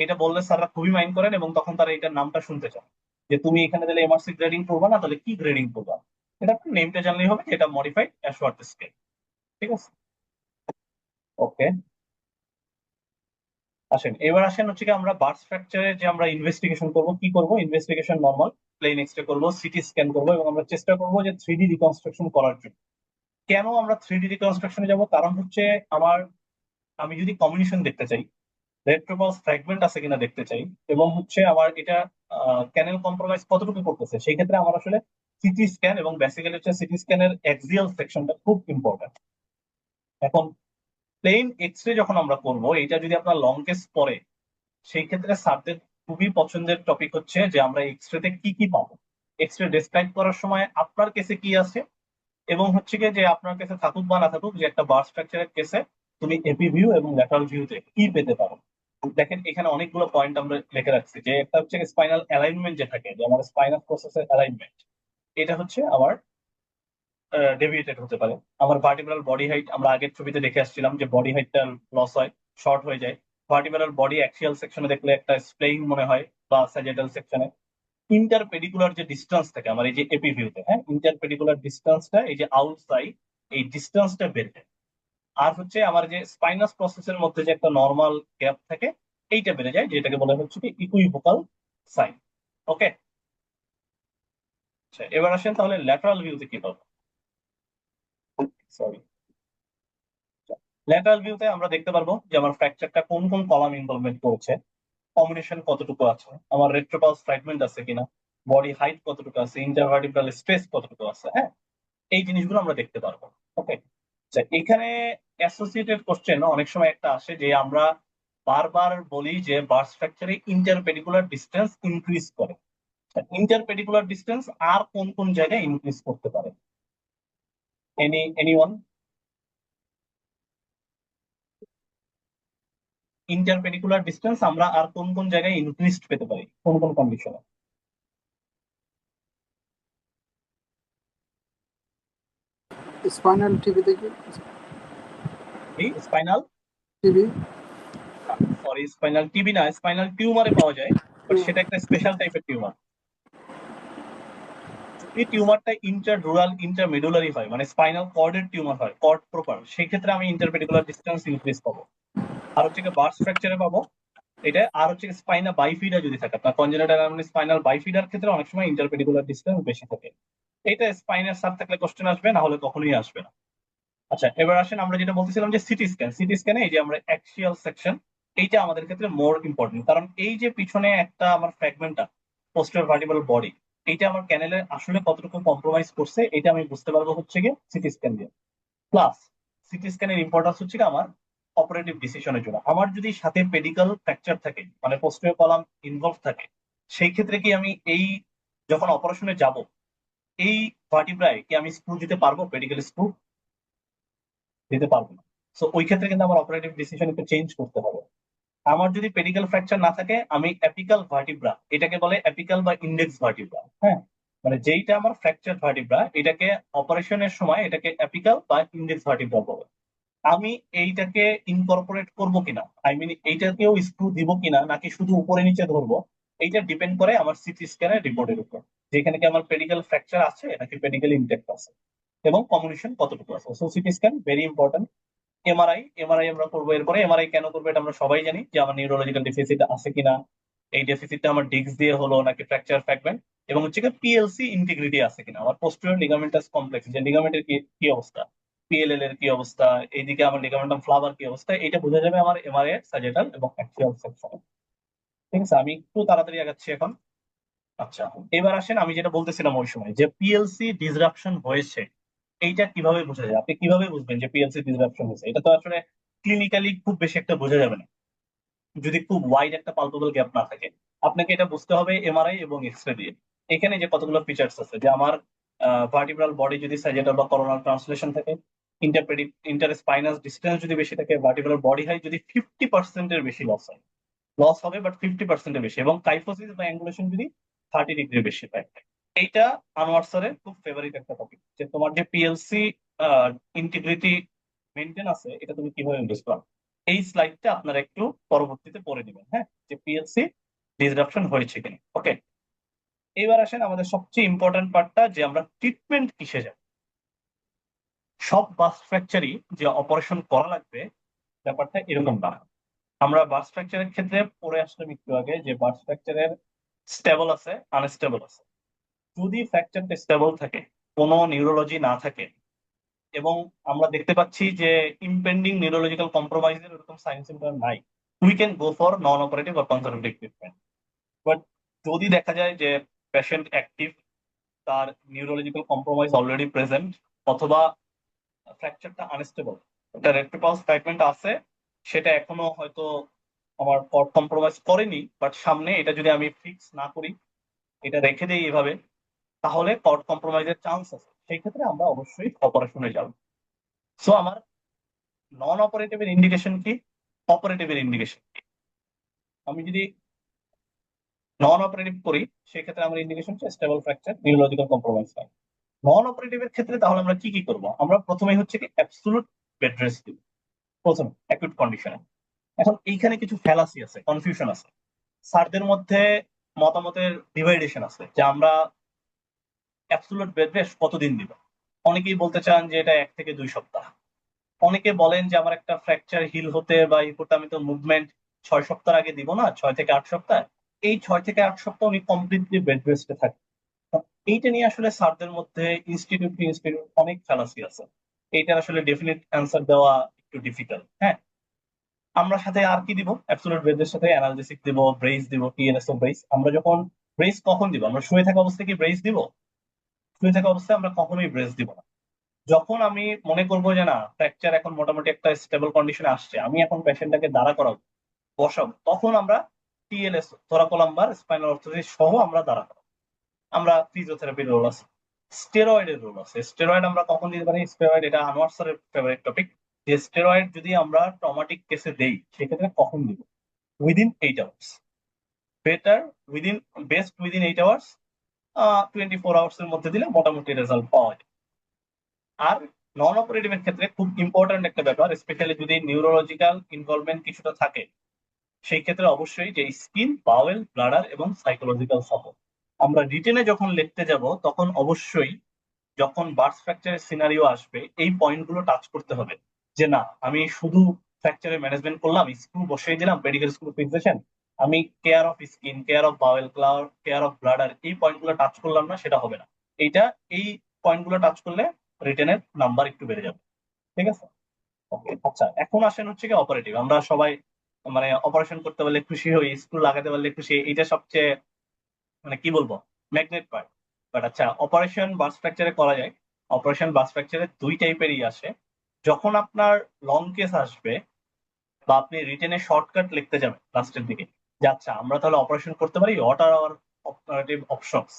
এটা বললে স্যাররা খুবই মাইন্ড করেন, এবং তখন তারা এটার নামটা শুনতে চান, যে তুমি এখানে তাহলে এমআরসি গ্রেডিং করবা না, তাহলে কি গ্রেডিং করবা? এটা নেমটা জানলেই হবে, যে এটা মডিফাইড অ্যাশোয়ার্ড স্কেল। ঠিক আছে, ওকে। আসেন, এবার আসেন হচ্ছে কি আমরা বার্ড স্ট্রাকচারে যে আমরা ইনভেস্টিগেশন করব, কি করব? ইনভেস্টিগেশন নর্মাল প্লেন এক্সরে করব, সিটি স্ক্যান করব, এবং আমরা চেষ্টা করব যে 3D রিকনস্ট্রাকশন করার জন্য। কেন আমরা 3D রিকনস্ট্রাকশনে যাব? কারণ হচ্ছে আমার, আমি যদি কম্বিনেশন দেখতে চাই, রেট্রোপালস ফ্র্যাগমেন্ট আছে কিনা দেখতে চাই, এবং হচ্ছে আমার এটা ক্যানেল কম্প্রোমাইজ কতটুকু করতেছে, সেই ক্ষেত্রে আমার আসলে সিটি স্ক্যান, এবং বেসিক্যালি হচ্ছে সিটি স্ক্যানের অ্যাক্সিয়াল সেকশনটা খুব ইম্পর্টেন্ট। এখন প্লেন এক্সরে যখন আমরা করব, এটা যদি আপনার লং কেস পড়ে, সেই ক্ষেত্রে স্যারদের খুবই পছন্দের টপিক হচ্ছে যে আমরা এক্সরেতে কি কি পাবো, এক্সরে ডেসক্রাইব করার সময় আপনার কেসে কি আছে, এবং হচ্ছে কি যে আপনার কাছে থাকুক বা না থাকুক, যে একটা বার স্ট্রাকচারের কেসে তুমি এপি ভিউ এবং ল্যাটারাল ভিউতে কি পেতে পারো। দেখেন এখানে অনেকগুলো পয়েন্ট আমরা লিখে রাখছি, যে একটা হচ্ছে স্পাইনাল অ্যালাইনমেন্ট, যে থাকে যে আমার স্পাইনাল প্রসেসের অ্যালাইনমেন্ট, এটা হচ্ছে আমার ডেভিয়েটেড হতে পারে। আমার ভার্টিব্রাল বডি হাইট, আমরা আগের ছবিতে দেখে আসছিলাম যে বডি হাইটটা লস হয়, শর্ট হয়ে যায়। ভার্টিব্রাল বডি অ্যাক্সিয়াল সেকশনে দেখলে একটা স্প্লেইন মনে হয়, বা স্যাজেটাল সেকশনে। ইন্টারপেডিকুলার যে ডিস্টেন্স থাকে আমার এই যে এপি ভিউতে, হ্যাঁ, ইন্টারপেডিকুলার ডিস্টেন্সটা, এই যে আউটসাইড, এই ডিস্টেন্সটা বেড়ে যায়। আর হচ্ছে আমার যে স্পাইনাস প্রসেসের মধ্যে যে একটা নর্মাল গ্যাপ থাকে, এইটা বেড়ে যায়, যেটাকে বলা হচ্ছে কি ইকুইভোকাল সাইন। ওকে, আচ্ছা, এবার আসেন তাহলে ল্যাটারাল ভিউতে কি পাবো। সরি, ল্যাটারাল ভিউতে আমরা দেখতে পারবো যে আমার ফ্র্যাকচারটা কোন কোন কলাম ইনভলভমেন্ট করেছে, কম্বিনেশন কতটুকু আছে, আমার রেট্রোপালস ফ্র্যাগমেন্ট আছে কিনা, বডি হাইট কতটুকু আছে, ইন্টারভার্টিব্রাল স্পেস কতটুকু আছে। হ্যাঁ, এই জিনিসগুলো আমরা দেখতে পারবো। ওকে, আচ্ছা, এখানে অ্যাসোসিয়েটেড কোশ্চেন অনেক সময় একটা আসে, যে আমরা বারবার বলি যে বার স্ট্রাকচারে ইন্টারপেডিকুলার ডিস্টেন্স ইনক্রিজ করে। ইন্টারপেডিকুলার ডিস্টেন্স আর কোন কোন জায়গায় ইনক্রিজ করতে পারে? এনিওয়ান? ইন্টারপেডিকুলার ডিস্টেন্স আমরা আর কোন কোন জায়গায় ইনক্রিজ পেতে পারি, কোন কোন কন্ডিশনে? স্পাইনাল টিভি থেকে এই spinal, TV sorry spinal TB না, স্পাইনাল টিউমারে পাওয়া যায়, বাট সেটা একটা স্পেশাল টাইপের টিউমার। যদি টিউমারটা ইন্টারডুরাল ইন্টারমেডুলারি হয়, মানে স্পাইনাল কর্ডের টিউমার হয়, কর্ড প্রপার, সেই ক্ষেত্রে আমি ইন্টারপেডিকুলার ডিস্টেন্স ইনক্রিজ পাবো। আর হচ্ছে বার্স ফ্র্যাকচারে পাবো এটা। আর হচ্ছে স্পাইনা বাইফিডা যদি থাকে, আপনার কনজেনিটাল স্পাইনাল বাইফিডার ক্ষেত্রে অনেক সময় ইন্টারপেডিকুলার ডিস্টেন্স বেশি থাকে। এটা স্পাইনের সাথে থাকলে কোশ্চেন আসবে, না হলে কখনোই আসবে না। আচ্ছা, এবার আসেন আমরা যেটা বলতেছিলাম যে সিটি স্ক্যান। সিটি স্ক্যানে এই যে আমরা অ্যাক্সিয়াল সেকশন, এইটা আমাদের ক্ষেত্রে মোর ইম্পর্টেন্ট, কারণ এই যে পিছনে একটা আমার ফ্র্যাগমেন্টটা পোস্টেরিয়র ভার্টিব্রাল বডি, এইটা আমার ক্যানেলে আসলে কতটুকু কম্প্রোমাইজ করছে এটা আমি বুঝতে পারবো হচ্ছে গিয়ে সিটি স্ক্যান দিয়ে। প্লাস সিটি স্ক্যানের ইম্পর্টেন্স হচ্ছে আমার অপারেটিভ ডিসিশনের জন্য। আমার যদি সাথে পেডিকাল ফ্র্যাকচার থাকে, মানে পোস্টেরিয়র কলাম ইনভলভ থাকে, সেই ক্ষেত্রে কি আমি এই যখন অপারেশনে যাব, এই ভার্টিব্রায় কি আমি স্ক্রু দিতে পারবো? পেডিকাল স্ক্রু দিতে পারবো না। সো ওই ক্ষেত্রে কিন্তু আমার অপারেটিভ ডিসিশন একটু চেঞ্জ করতে হবে। আমার যদি পেডিকাল ফ্র্যাকচার না থাকে, আমি অ্যাপিকাল ভার্টিব্রা, এটাকে বলে অ্যাপিকাল বা ইন্ডেক্স ভার্টিব্রা, হ্যাঁ, মানে যেইটা আমার ফ্র্যাকচার ভার্টিব্রা, এটাকে অপারেশনের সময় এটাকে অ্যাপিকাল বা ইন্ডেক্স ভার্টিব্রা বলে। আমি এইটাকে ইনকর্পোরেট করবো কিনা, আই মিন এইটাকেও স্ক্রু দিব কিনা, নাকি শুধু উপরে নিচে ধরবো, এইটা ডিপেন্ড করে আমার সিটি স্ক্যানের রিপোর্টের উপর, যেখানে কি আমার পেডিকাল ফ্র্যাকচার আছে নাকি পেডিকাল ইনটেক্ট আছে, এবং কমিউনিকেশন কতটুকু আছে। So CT scan very important. MRI আমরা করবো। এরপরে এমআরআই কেন করবো এটা আমরা সবাই জানি, যে আমার নিউরোলজিক্যাল ডেফিসিট আছে কিনা, এই ডেফিসিটটা আমার ডিস্ক দিয়ে হলো নাকি ফ্র্যাকচার ফ্র্যাগমেন্ট, এবং হচ্ছে পিএলসি ইন্টিগ্রিটি আছে কিনা, আমার পোস্টেরিয়র লিগামেন্টাস কমপ্লেক্স যে লিগামেন্টের কি অবস্থা, পিএলএল এর কি অবস্থা, এইদিকে আমার লিগামেন্টাম ফ্লাভার কি অবস্থা, এটা বোঝা যাবে আমার এমআরআই সাজেটাল এবং অ্যাক্সিয়াল সেকশনে। ঠিক আছে, আমি একটু তাড়াতাড়ি আগাচ্ছি এখন। আচ্ছা, এবার আসেন আমি যেটা বলতেছিলাম ওই সময়, যে পিএলসি ডিসরাপশন হয়েছে, এইটা কিভাবে বোঝা যায়? আপনি কিভাবে বুঝবেন যে পিএলসি ডিসরাপশন হয়েছে? এটা তো আসলে ক্লিনিক্যালি খুব বেশি একটা বোঝা যাবে না, যদি খুব ওয়াইড একটা পালপেবল গ্যাপ না থাকে। আপনাকে এটা বুঝতে হবে এমআরআই এবং এক্সরে দিয়ে। এখানে যে কতগুলো ফিচার্স আছে, যে আমার ভার্টিব্রাল বডি যদি স্যাজেটাল বা করোনাল ট্রান্সলেশন থাকে, ইন্টার স্পাইনাস ডিস্টেন্স যদি বেশি থাকে, ভার্টিব্রাল বডি হাইট যদি 50% বেশি লস হবে, বাট 50% বেশি, এবং কাইফোসিস বা অ্যাঙ্গুলেশন যদি 30 ডিগ্রি বেশি পায়। এইটা আনোয়ার স্যারের খুব ফেভারিট একটা টপিক, যে তোমার যে পিএলসি ইন্টিগ্রিটি মেনটেন আছে, এটা তুমি কিভাবে বুঝবা। এই স্লাইডটা আপনারা একটু পরবর্তীতে পড়ে নেবেন, হ্যাঁ, যে পিএলসি ডিসরাপশন হয়েছে কিনা। ওকে, এবার আসেন আমাদের সবচেয়ে ইম্পর্টেন্ট পার্টটা, যে আমরা ট্রিটমেন্ট কিসে যাব। সব বাস্ট ফ্র্যাকচারই যে অপারেশন করা লাগবে ব্যাপারটা এরকম না। আমরা বার্স ফ্র্যাকচারের ক্ষেত্রে পড়ে আসলাম একটু আগে, যে বার্স ফ্র্যাকচারের স্টেবল আছে, আনস্টেবল আছে। যদি ফ্র্যাকচারটা স্টেবল থাকে, কোনো নিউরোলজি না থাকে, এবং আমরা দেখতে পাচ্ছি যে ইম্পেন্ডিং নিউরোলজিক্যাল কম্প্রোমাইজের এরকম সাইন সিম্পটম নাই, we can go for non operative বা কনজারভেটিভ ট্রিটমেন্ট। বাট যদি দেখা যায় যে পেশেন্ট অ্যাক্টিভ, তার নিউরোলজিক্যাল কম্প্রোমাইজ অলরেডি প্রেজেন্ট, অথবা ফ্র্যাকচারটা আনস্টেবল, একটা রেট্রোপালস ফ্র্যাগমেন্ট আছে, সেটা এখনো হয়তো আমার কর্ড কম্প্রোমাইজ করেনি, বাট সামনে এটা যদি আমি ফিক্স না করি, এটা রেখে দেই এভাবে, তাহলে কর্ড কম্প্রোমাইজের চান্স আছে। সেই ক্ষেত্রে আমরা অবশ্যই অপারেশনে যাব। সো আমার নন অপারেটিভের ইন্ডিকেশন কি, অপারেটিভের ইন্ডিকেশন কি? আমি যদি নন অপারেটিভ করি, সেক্ষেত্রে আমার ইন্ডিকেশন হচ্ছে স্টেবল ফ্র্যাকচার, নিউরোলজিক্যাল কম্প্রোমাইজ নাই। নন অপারেটিভের ক্ষেত্রে তাহলে আমরা কি কি করব? আমরা প্রথমেই হচ্ছে কি অ্যাবসলুট বেড রেস্ট দিব, প্রথম অ্যাকুট কন্ডিশনে। এখন এইখানে কিছু ফ্যালাসি আছে, কনফিউশন আছে, স্যারদের মধ্যে মতামতের ডিভাইডেশন আছে, যে আমরা অ্যাবসলুট বেড রেস্ট কতদিন দিব। অনেকেই বলতে চান যে এটা 1 থেকে 2 সপ্তাহ। অনেকে বলেন যে আমার একটা ফ্র্যাকচার হিল হতে বা ই করতে আমি তো মুভমেন্ট 6 সপ্তাহ আগে দিব না, 6 থেকে 8 সপ্তাহ। এই 6 থেকে 8 সপ্তাহ উনি কমপ্লিটলি বেড রেস্টে থাকে। এইটা নিয়ে আসলে স্যারদের মধ্যে ইনস্টিটিউট টু ইনস্টিটিউট অনেক ফ্যালাসি আছে। এইটার আসলে ডেফিনিট অ্যান্সার দেওয়া একটু ডিফিকাল্ট। হ্যাঁ, আমরা সাথে আর কি দিব? অ্যাবসোলিউট ব্রেথের সাথে অ্যানালজেসিক দিব, ব্রেস দিব, টিএনএসও ব্রেস। আমরা যখন ব্রেস কখন দিব? আমরা শুয়ে থাকা অবস্থায় কি ব্রেস দিব? শুয়ে থাকা অবস্থায় আমরা কখনোই ব্রেস দিব না। যখন আমি মনে করবো যে না, ফ্র্যাকচার এখন মোটামুটি একটা স্টেবল কন্ডিশনে আসছে, আমি এখন পেশেন্টটাকে দাঁড়া করাবো, বসাবো, তখন আমরা টিএলএস, থোরাকোলাম্বার স্পাইনাল অর্থোসিস সহ আমরা দাঁড়া করাবো। আমরা ফিজিওথেরাপির রোল আছে, স্টেরয়েডের রোল আছে। স্টেরয়েড আমরা কখন দিতে পারি? স্টেরয়েড, এটা আনোয়ার স্যারের ফেভারিট টপিক, যে স্টেরয়েড যদি আমরা ট্রমাটিক কেসে দেই সেক্ষেত্রে কখন দিব? Within 8 hours, better within, best within 8 hours, 24 hours এর মধ্যে দিলে মোটামুটি রেজাল্ট পাওয়া যায়। আর নন অপারেটিভের ক্ষেত্রে খুব ইম্পর্টেন্ট একটা ব্যাপার, স্পেশালি যদি নিউরোলজিক্যাল ইনভলভমেন্ট কিছুটা থাকে, সেই ক্ষেত্রে অবশ্যই যে স্কিন, বাওয়েল, ব্লাডার এবং সাইকোলজিক্যাল সাপোর্ট। আমরা রিটেনে যখন লিখতে যাব তখন অবশ্যই যখন বার্স ফ্র্যাকচারের সিনারিও আসবে এই পয়েন্টগুলো টাচ করতে হবে, যে না আমি শুধু ফ্র্যাকচারের ম্যানেজমেন্ট করলাম, স্ক্রু বসিয়ে দিলাম, পেডিকেল স্ক্রু ফিক্সেশন, আমি care of skin, care of bowel, care of bladder এই পয়েন্টগুলো টাচ করলাম না, সেটা হবে না। এই পয়েন্টগুলো টাচ করলে রিটেনের নাম্বার একটু বেড়ে যাবে। ঠিক আছে, ওকে। আচ্ছা, এখন আসেন হচ্ছে কি অপারেটিভ। আমরা সবাই মানে অপারেশন করতে পারলে খুশি হই, স্ক্রু লাগাতে পারলে খুশি, এটা সবচেয়ে মানে কি বলবো ম্যাগনেট পার্ট। বাট আচ্ছা, অপারেশন বার্স ফ্র্যাকচারে করা যায়। অপারেশন বার্স ফ্র্যাকচারে দুই টাইপেরই আসে। যখন আপনার লং কেস আসবে বা আপনি রিটেনে শর্টকাট লিখতে যাবেন লাস্টের দিকে, যে আচ্ছা আমরা তাহলে অপারেশন করতে পারি, what are our operative options.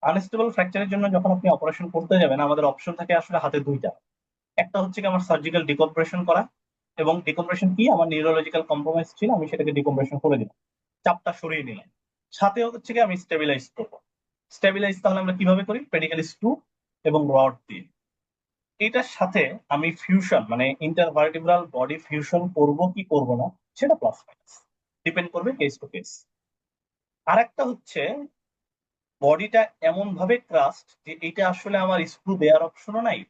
Unstable ফ্র্যাকচারের জন্য যখন আপনি অপারেশন করতে যাবেন, আমাদের অপশন থাকে আসলে হাতে দুইটা। একটা হচ্ছে কি আমার সার্জিক্যাল ডিকম্প্রেশন করা, এবং ডিকম্প্রেশন কি, আমার নিউরোলজিক্যাল কম্প্রোমাইজ ছিল, আমি সেটাকে ডিকম্প্রেশন করে দিলাম, চাপটা সরিয়ে নিলাম। সাথে হচ্ছে কি আমি স্টেবিলাইজ করবো। স্টেবিলাইজ তাহলে আমরা কিভাবে করি? পেডিকেল স্ক্রু এবং রড দিয়ে। এটার সাথে আমি ফিউশন মানে ইন্টারভার্টিব্রাল বডি ফিউশন করব কি করব না, সেটা প্লাস মাইনাস ডিপেন্ড করবে কেস টু কেস। আর একটা হচ্ছে বডিটা এমন ভাবে ক্রাস্ট যে এটা আসলে আমার স্ক্রু দেওয়ার অপশনও নাই,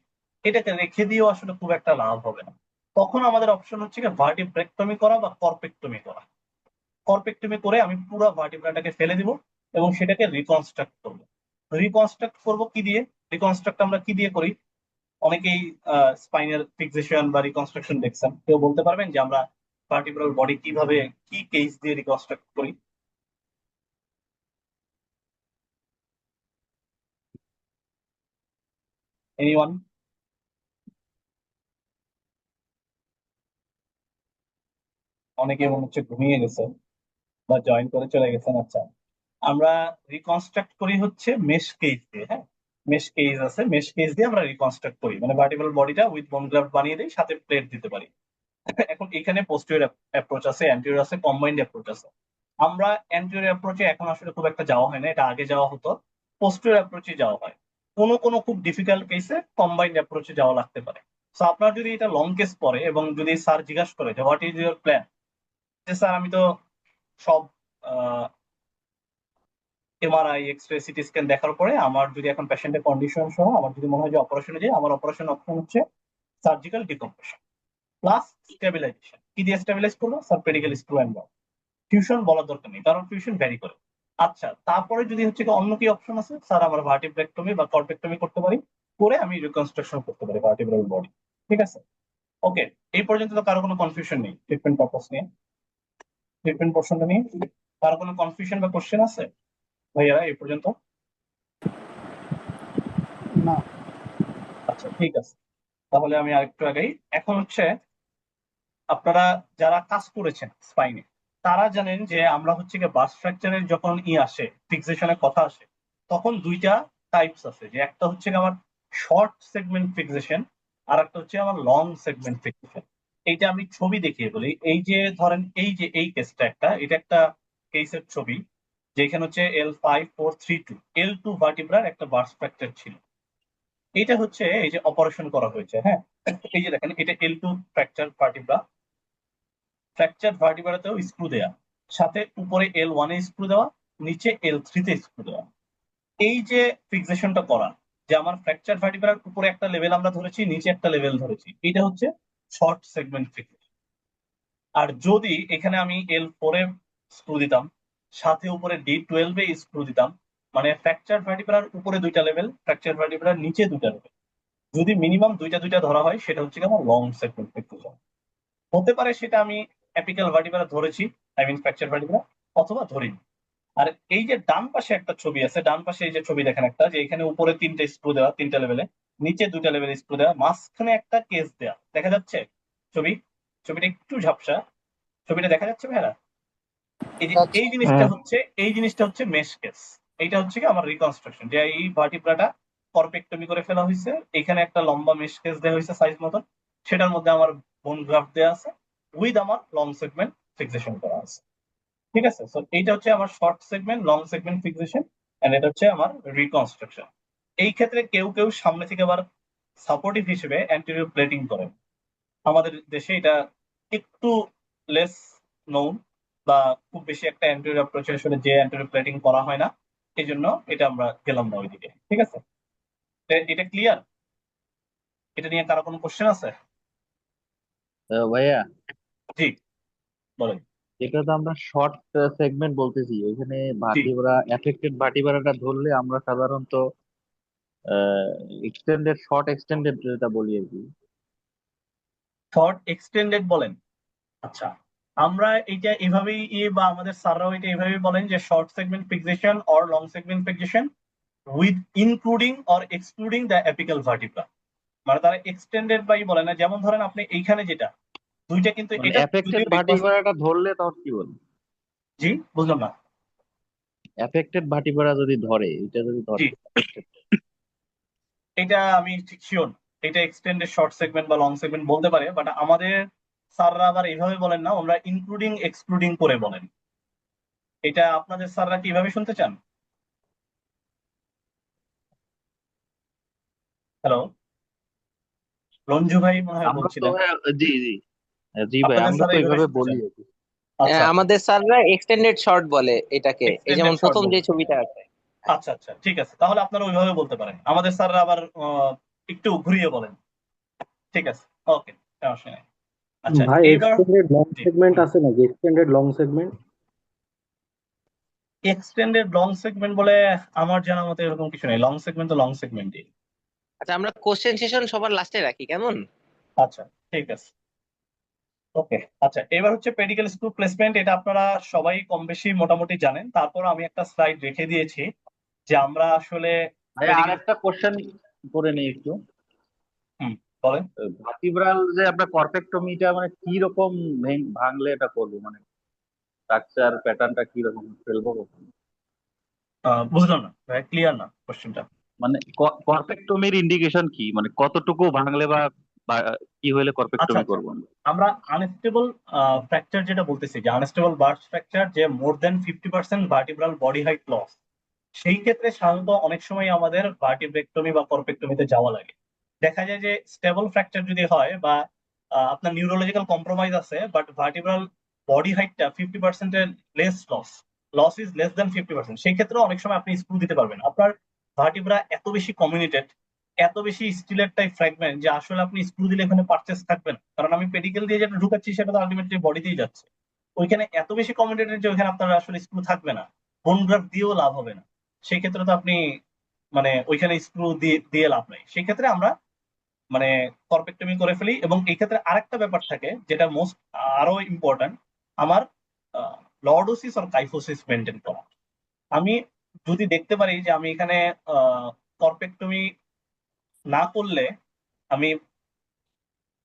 এটাকে রেখে দিয়েও আসলে খুব একটা লাভ হবে না। তখন আমাদের অপশন হচ্ছে কি ভার্টিব্রেক্টমি করা বা কর্পেক্টমি করা। কর্পেক্টমি করে আমি পুরো ভার্টিব্রাটাকে ফেলে দিব এবং সেটাকে রিকনস্ট্রাক্ট করব। রিকনস্ট্রাক্ট করব কি দিয়ে? রিকনস্ট্রাক্ট আমরা কি দিয়ে করি? অনেকেই স্পাইনাল ফিক্সেশন বা রিকনস্ট্রাকশন দেখছেন, কেউ বলতে পারবেন যে আমরা ভার্টিব্রাল বডি কিভাবে, কি কেস দিয়ে রিকনস্ট্রাক্ট করি? এনিওয়ান? অনেকে মনে হচ্ছে ঘুমিয়ে গেছে বা জয়েন করে চলে গেছেন। আচ্ছা, আমরা রিকনস্ট্রাক্ট করি হচ্ছে মেশ কেজ দিয়ে। হ্যাঁ, মেশ কেজ আছে, মেশ কেজ দিয়ে আমরা রিকনস্ট্রাক্ট করি, মানে ভার্টিব্রাল বডিটা উইথ বোন গ্রাফট বানিয়ে দিই, সাথে প্লেট দিতে পারি। এখন এখানে পোস্টিরিয়র অ্যাপ্রোচ আছে, অ্যান্টিরিয়র আছে, কম্বাইন্ড অ্যাপ্রোচ আছে। আমরা অ্যান্টিরিয়র অ্যাপ্রোচে এখন আসলে খুব একটা যাওয়া হয় না, এটা আগে যাওয়া হতো। পোস্টিরিয়র অ্যাপ্রোচে যাওয়া হয়। কোনো কোনো খুব ডিফিকাল্ট কেসে কম্বাইন্ড অ্যাপ্রোচে যাওয়া লাগতে পারে। তো আপনার যদি এটা লং কেস পড়ে এবং যদি স্যার জিজ্ঞাসা করে যে হোয়াট ইজ ইউর প্ল্যান, যে স্যার আমি তো সব এমআরআই, এক্সরে, সিটি স্ক্যান দেখার পরে আমার যদি এখন পেশেন্টের কন্ডিশন সহ আমার যদি মনে হয় যে অপারেশনে যাই, আমার অপারেশন অপশন হচ্ছে সার্জিক্যাল ডিকম্প্রেশন প্লাস স্টেবিলাইজেশন। কি দিয়ে স্টেবিলাইজ করবো? Sir pedicle screw and rod. Fusion বলার দরকার নেই, কারণ ফিউশন ভ্যারি করে। আচ্ছা, তারপরে যদি হচ্ছে অন্য কি অপশন আছে, স্যার আমরা ভার্টিব্রেক্টমি বা কর্পেক্টমি করতে পারি, করে আমি রিকনস্ট্রাকশন করতে পারি ভার্টিব্রাল বডি। ঠিক আছে, ওকে। এই পর্যন্ত তো কারো কোনো কনফিউশন নেই ট্রিটমেন্ট পারপাস নিয়ে, ট্রিটমেন্ট পোর্শনটা নিয়ে কারো কোনো কনফিউশন বা কোশ্চেন আছে ভাইয়ারা এই পর্যন্ত? না। আচ্ছা, ঠিক আছে, তাহলে আমি আরেকটু আগেই, এখন হচ্ছে আপনারা যারা কাজ করেছেন স্পাইনে তারা জানেন যে আমরা হচ্ছে কি বাস ফ্র্যাকচারের যখন আসে, ফিক্সেশনের কথা আসে, তখন দুইটা টাইপস আছে, যে একটা হচ্ছে আমার শর্ট সেগমেন্ট ফিক্সেশন, আর একটা হচ্ছে আমার লং সেগমেন্ট ফিক্সেশন। এইটা আমি ছবি দেখিয়ে বলি। এই যে ধরেন এই যে এই কেসটা এটা একটা কেসের ছবি, যেখানে হচ্ছে L5432 L2 ভার্টিব্রার একটা বার্স ফ্র্যাকচার ছিল। এটা হচ্ছে এই যে অপারেশন করা হয়েছে। হ্যাঁ, এই যে দেখেন এটা L2 ফ্র্যাকচার ভার্টিব্রা, ফ্র্যাকচার ভার্টিব্রাতেও স্ক্রু দেয়া, সাথে উপরে L1 এ স্ক্রু দেওয়া, নিচে L3 তে স্ক্রু দেওয়া। এই যে ফিক্সেশনটা করা, যে আমার ফ্র্যাকচার ভার্টিব্রার উপরে একটা লেভেল আমরা ধরেছি, নিচে একটা লেভেল ধরেছি, এটা হচ্ছে শর্ট সেগমেন্ট ফিক্সেশন। আর যদি এখানে আমি L4 এ স্ক্রু দিতাম, সাথে উপরে D12 এ স্ক্রু দিতাম, মানে ফ্র্যাকচার ভার্টিব্রার উপরে দুইটা লেভেল, ফ্র্যাকচার ভার্টিব্রার নিচে দুইটা লেভেল, যদি মিনিমাম দুইটা দুইটা ধরা হয়, সেটা হচ্ছে আমার লং সেগমেন্ট ফিক্সেশন। হতে পারে সেটা আমি অ্যাপিক্যাল ভার্টিব্রা ধরেছি, আই মিন ফ্র্যাকচার ভার্টিব্রা, অথবা ধরিনি। আর এই যে ডান পাশে একটা ছবি আছে, ডান পাশে এই যে ছবি দেখেন একটা, যে এখানে উপরে তিনটা স্ক্রু দেওয়া, তিনটা লেভেলে, নিচে দুইটা লেভেলে স্ক্রু দেওয়া, মাঝখানে একটা কেস দেওয়া, দেখা যাচ্ছে ছবি? ছবিটা একটু ঝাপসা, ছবিটা দেখা যাচ্ছে ভাইরা? এই যে এই জিনিসটা হ্যাঁ। হচ্ছে, এই জিনিসটা হচ্ছে মেশ কেস। এইটা হচ্ছে কি আমার রিকনস্ট্রাকশন, যে এই ভার্টিব্রাটা কর্পেক্টমি করে ফেলা হয়েছে, এখানে একটা লম্বা মেশ কেস দেওয়া হয়েছে সাইজ মতন, সেটার মধ্যে আমার বোন গ্রাফট দেওয়া আছে উইথ আমার লং সেগমেন্ট ফিক্সেশন করা আছে। ঠিক আছে, সো এইটা হচ্ছে আমার short segment, long segment fixation, and এটা হচ্ছে আমার রিকনস্ট্রাকশন। এই ক্ষেত্রে কেউ কেউ সামনে থেকে আবার সাপোর্টিভ হিসেবে অ্যান্টেরিয়র প্লেটিং করেন। আমাদের দেশে এটা একটু লেস নোন, বা খুব বেশি একটা অ্যান্টেরিয়র অ্যাপ্রোচ আসলে যে অ্যান্টেরিয়র প্লেটিং করা হয় না, এই জন্য এটা আমরা গেলাম না ওইদিকে। ঠিক আছে, এটা ক্লিয়ার? এটা নিয়ে কারো কোনো কোশ্চেন আছে? ভাইয়া, জি বলেন। এটা তো আমরা শর্ট সেগমেন্ট বলতেছি, ওইখানে জি, এফেক্টেড ভার্টিব্রাটা ধরলে আমরা সাধারণত শর্ট এক্সটেন্ডেড যেটা বলি আর কি। শর্ট এক্সটেন্ডেড বলেন। আচ্ছা, আমরা এইটা এভাবেই বা আমাদের স্যাররাও এটা এভাবেই বলেন যে short segment fixation or long segment fixation with including or excluding the apical vertebra. মানে তারা এক্সটেন্ডেড বাই বলে না। যেমন ধরেন আপনি এইখানে যেটা দুইটা, কিন্তু মানে এটা এফেক্টেড যদিও ভার্টিব্রাটা ধরলে তখন কি বলি? জি বুঝলাম না। এফেক্টেড ভার্টিব্রা যদি ধরে, এটা যদি জি, ধরে affected। এটা আমি ঠিক শিওর, এটা এক্সটেন্ডেড শর্ট সেগমেন্ট বা লং সেগমেন্ট বলতে পারে, বাট আমাদের স্যাররা আবার এইভাবে বলেন না, ওরা ইনক্লুডিং এক্সক্লুডিং করে বলেন। এটা আপনাদের স্যাররা কি এভাবে শুনতে চান? হ্যালো, রঞ্জু ভাই মনে হয় আমরা তো বলছিলেন। ভাইয়া, জি জি, জি ভাই, আপনাদের আমরা স্যার তো এইভাবে এইভাবে শুনতে বলি চান? আর কি। আচ্ছা, আমাদের স্যাররা এক্সটেন্ডেড শর্ট বলে এটাকে, এই এক্সটেন্ডেড যেমন শর্ট প্রথম যে বলেন। ছবিটা আছে। আচ্ছা আচ্ছা, ঠিক আছে, তাহলে আপনারা ওইভাবে বলতে পারেন। আমাদের স্যাররা আবার একটু ঘুরিয়ে বলেন। ঠিক আছে, ওকে, সমস্যা নেই। আচ্ছা, ভাই এইবার এক্সটেন্ডেড লং জি, সেগমেন্ট আছে নাকি? Extended long segment extended long segment বলে আমার জানা মতে এরকম কিছু নেই। লং সেগমেন্ট তো লং সেগমেন্টই। আচ্ছা, আমরা কোশ্চেন সেশন সবার লাস্টে রাখি, কেমন? আচ্ছা, ঠিক আছে, ওকে। আচ্ছা, এবার হচ্ছে পেডিকেল স্ক্রু প্লেসমেন্ট। এটা আপনারা সবাই কম বেশি মোটামুটি জানেন। তারপর আমি একটা স্লাইড রেখে দিয়েছি যে আমরা আসলে ভাইয়া আর পেডিকেল, একটা কোশ্চেন করে নিই একটু। হুম বলেন। ভার্টিব্রাল যে আপনার কর্পেক্টমিটা মানে কি রকম ভাঙলে এটা করবো, মানে স্ট্রাকচার প্যাটার্নটা কি রকম ফেলবো কখন? বুঝলাম না ভাই, ক্লিয়ার না কোশ্চেনটা। মানে কর্পেক্টমির ইন্ডিকেশন কি, মানে কতটুকু ভাঙলে বা বা কি হলে আচ্ছা কর্পেক্টমি আচ্ছা, করবো আমরা? আমরা আনস্টেবল ফ্র্যাকচার যেটা বলতেছি, যে আনস্টেবল বার্স্ট ফ্র্যাকচার, যে মোর দেন 50% ভার্টিব্রাল বডি হাইট লস, সেই ক্ষেত্রে সাধারণত অনেক সময় আমাদের ভার্টিব্রেক্টমি বা কর্পেক্টমিতে যাওয়া লাগে। দেখা যায় যে স্টেবল ফ্র্যাকচার যদি হয়, বা আপনার নিউরোলজিক্যাল কম্প্রোমাইজ আছে, বাট ভার্টিব্রাল বডি হাইটটা 50%-এর less loss is less than 50%, সেই ক্ষেত্রে অনেক সময় আপনি স্ক্রু দিতে পারবেন। আপনার ভার্টিব্রা এত বেশি কমিউনিটেড, এত বেশি স্টিলের টাইপ ফ্র্যাগমেন্ট, যে আসলে আপনি স্ক্রু দিলে এখানে পারচেস থাকবে না, কারণ আমি পেডিকেল দিয়ে যেটা ঢুকাচ্ছি সেটা তো আলটিমেটলি বডিতেই যাচ্ছে। ওইখানে এত বেশি কমিউনিটেড যে ওইখানে আপনার আসলে স্ক্রু থাকবে না, বোন গ্রাফট দিয়েও লাভ হবে না। সেই ক্ষেত্রে তো আপনি মানে ওইখানে স্ক্রু দিয়ে দিয়ে লাভ নাই। সেই ক্ষেত্রে আমরা মানে কর্পেক্টমি করে ফেলি। এবং এই ক্ষেত্রে আরেকটা ব্যাপার থাকে যেটা মোস্ট আরো ইম্পর্টেন্ট, আমার লর্ডোসিস আর কাইফোসিস মেনটেন করা। আমি যদি দেখতে পারি যে আমি এখানে কর্পেক্টমি না করলে আমি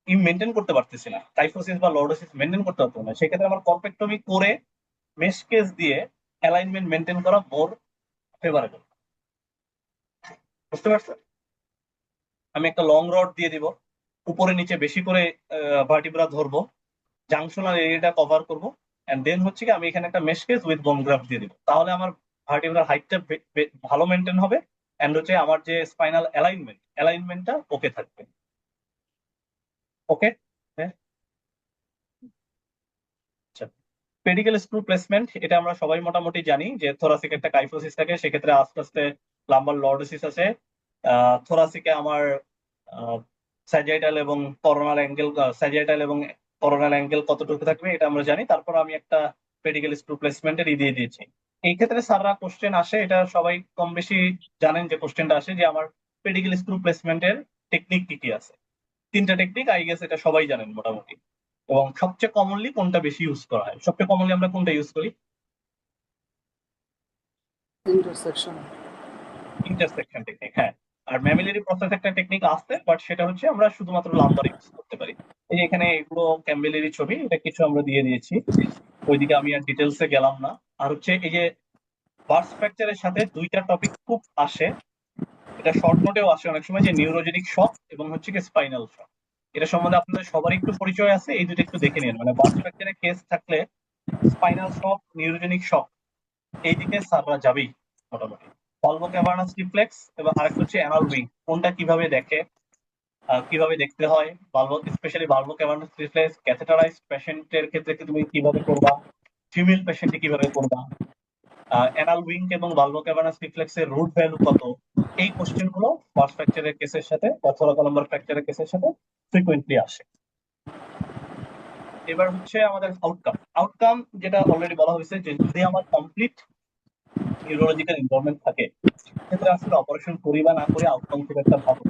মেনটেন করতে পারতেছি না, কাইফোসিস বা লর্ডোসিস মেনটেন করতে পারতেছি না, সেক্ষেত্রে আমার কর্পেক্টমি করে মেশ কেস দিয়ে অ্যালাইনমেন্ট মেনটেন করা মোর ফেভারেবল। বুঝতে পারছেন? আমি একটা লং রড দিয়ে দিব, উপরে নিচে বেশি করে ভার্টিব্রা ধরবো, জাংশনাল এরিয়াটা কভার করব, এন্ড দেন হচ্ছে কি আমি এখানে একটা মেশ কেস উইথ বোন গ্রাফট দিয়ে দিব। তাহলে আমার ভার্টিব্রার হাইটটা ভালো মেনটেন হবে, এন্ড হচ্ছে আমার যে স্পাইনাল অ্যালাইনমেন্টটা ওকে থাকবে। ওকে, হ্যাঁ। আচ্ছা, পেডিকেল স্ক্রু প্লেসমেন্ট, এটা আমরা সবাই মোটামুটি জানি যে থোরাসিক একটা কাইফোসিস থাকে, সেক্ষেত্রে আস্তে আস্তে লাম্বার লর্ডোসিস আছে। থোরাসিকে আমার স্যাজিটাল এবং করোনাল অ্যাঙ্গেল, স্যাজিটাল এবং করোনাল অ্যাঙ্গেল কতটুকু থাকবে এটা আমরা জানি। তারপর আমি একটা পেডিকেল স্ক্রু প্লেসমেন্টের দিয়ে দিয়েছি। এই ক্ষেত্রে স্যাররা কোশ্চেন আসে, এটা সবাই কম বেশি জানেন যে কোশ্চেনটা আসে যে আমার পেডিকেল স্ক্রু প্লেসমেন্টের টেকনিক কি কি আছে। 3টা টেকনিক আই গেস, এটা সবাই জানেন মোটামুটি। এবং সবচেয়ে কমনলি কোনটা বেশি ইউজ করা হয়? সবচেয়ে কমনলি আমরা কোনটা ইউজ করি? ইন্টারসেকশন। ইন্টারসেকশন টেকনিক, হ্যাঁ। আর ম্যামিলারি প্রসেস একটা টেকনিক আসছে, বাট সেটা হচ্ছে আমরা শুধুমাত্র লাম্বার ইউজ করতে পারি। এই যে এখানে এগুলো ক্যাম্বেলেরই ছবি, এটা কিছু আমরা দিয়ে দিয়েছি, ওইদিকে আমি আর ডিটেলসে গেলাম না। আর হচ্ছে এই যে বার্স ফ্র্যাকচারের সাথে দুইটা টপিক খুব আসে, এটা শর্ট নোটেও আসে অনেক সময়, যে নিউরোজেনিক শক এবং হচ্ছে কি স্পাইনাল শক। এটা সম্বন্ধে আপনাদের সবারই একটু পরিচয় আছে, এই দুটো একটু দেখে নিন। মানে বার্স ফ্র্যাকচারের কেস থাকলে স্পাইনাল শক, নিউরোজেনিক শক, এই দিকে স্যাররা যাবেই মোটামুটি। ভালভো ক্যাভার্নাস রিফ্লেক্স এবং আরেকটা হচ্ছে অ্যানাল উইং, কোনটা কিভাবে দেখে, কিভাবে দেখতে হয়, ভালভো স্পেশালি ভালভো ক্যাভার্নাস রিফ্লেক্স ক্যাথেটারাইজড পেশেন্টের ক্ষেত্রে তুমি কিভাবে করবা, ফিমেল পেশেন্টে কিভাবে করবা, অ্যানাল উইং এবং ভালভো ক্যাভার্নাস রিফ্লেক্সের রুট ভ্যালু কত, এই কোশ্চেন গুলো বার্স ফ্র্যাকচারের কেসের সাথে বা থোরাকোলম্বার ফ্র্যাকচারের কেসের সাথে ফ্রিকোয়েন্টলি আসে। এবার হচ্ছে আমাদের আউটকাম। আউটকাম যেটা অলরেডি বলা হয়েছে, যে যদি আমার কমপ্লিট নিউরোলজিক্যাল ইনভলভমেন্ট থাকে, সেক্ষেত্রে আসলে অপারেশন করি বা না করি আউটকাম খুব একটা ভালো।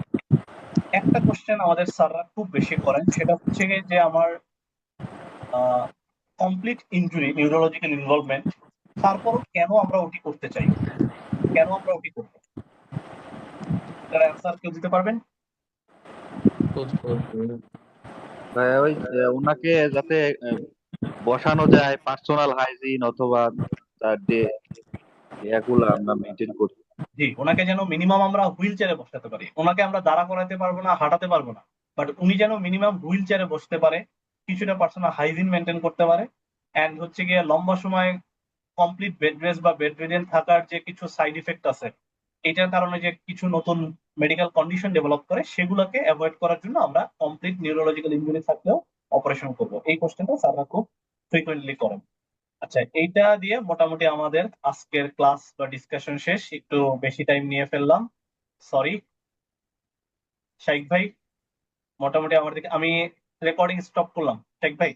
একটা কোশ্চেন আমাদের স্যাররা খুব বেশি করেন, সেটা হচ্ছে গিয়ে যে আমার কমপ্লিট ইনজুরি, নিউরোলজিক্যাল ইনভলভমেন্ট, তারপরও কেন আমরা ওটি করতে চাই, কেন আমরা ওটি করব, এটার অ্যান্সার কেউ দিতে পারবেন? ওই ওনাকে যাতে বসানো যায়, পার্সোনাল হাইজিন অথবা তার যে এগুলা আমরা মেনটেন করি। জি, ওনাকে যেন মিনিমাম আমরা হুইল চেয়ারে বসাতে পারি। ওনাকে আমরা দাঁড়া করাতে পারবো না, হাঁটাতে পারবো না, বাট উনি যেন মিনিমাম হুইল চেয়ারে বসতে পারে, কিছুটা পার্সোনাল হাইজিন মেনটেন করতে পারে, এন্ড হচ্ছে গিয়ে লম্বা সময় কমপ্লিট বেড রেস্ট বা বেড রিডেন থাকার যে কিছু সাইড ইফেক্ট আছে, এটার কারণে যে কিছু নতুন মেডিকেল কন্ডিশন ডেভেলপ করে, সেগুলোকে অ্যাভয়েড করার জন্য আমরা কমপ্লিট নিউরোলজিক্যাল ইনজুরি থাকলেও অপারেশন করব। এই কোশ্চেনটা স্যাররা খুব ফ্রিকোয়েন্টলি করেন। আচ্ছা, এইটা দিয়ে মোটামুটি আমাদের আজকের ক্লাস বা ডিসকাশন শেষ। একটু বেশি টাইম নিয়ে ফেললাম, সরি। শাইক ভাই, মোটামুটি আমার দিকে আমি রেকর্ডিং স্টপ করলাম। শাইক ভাই।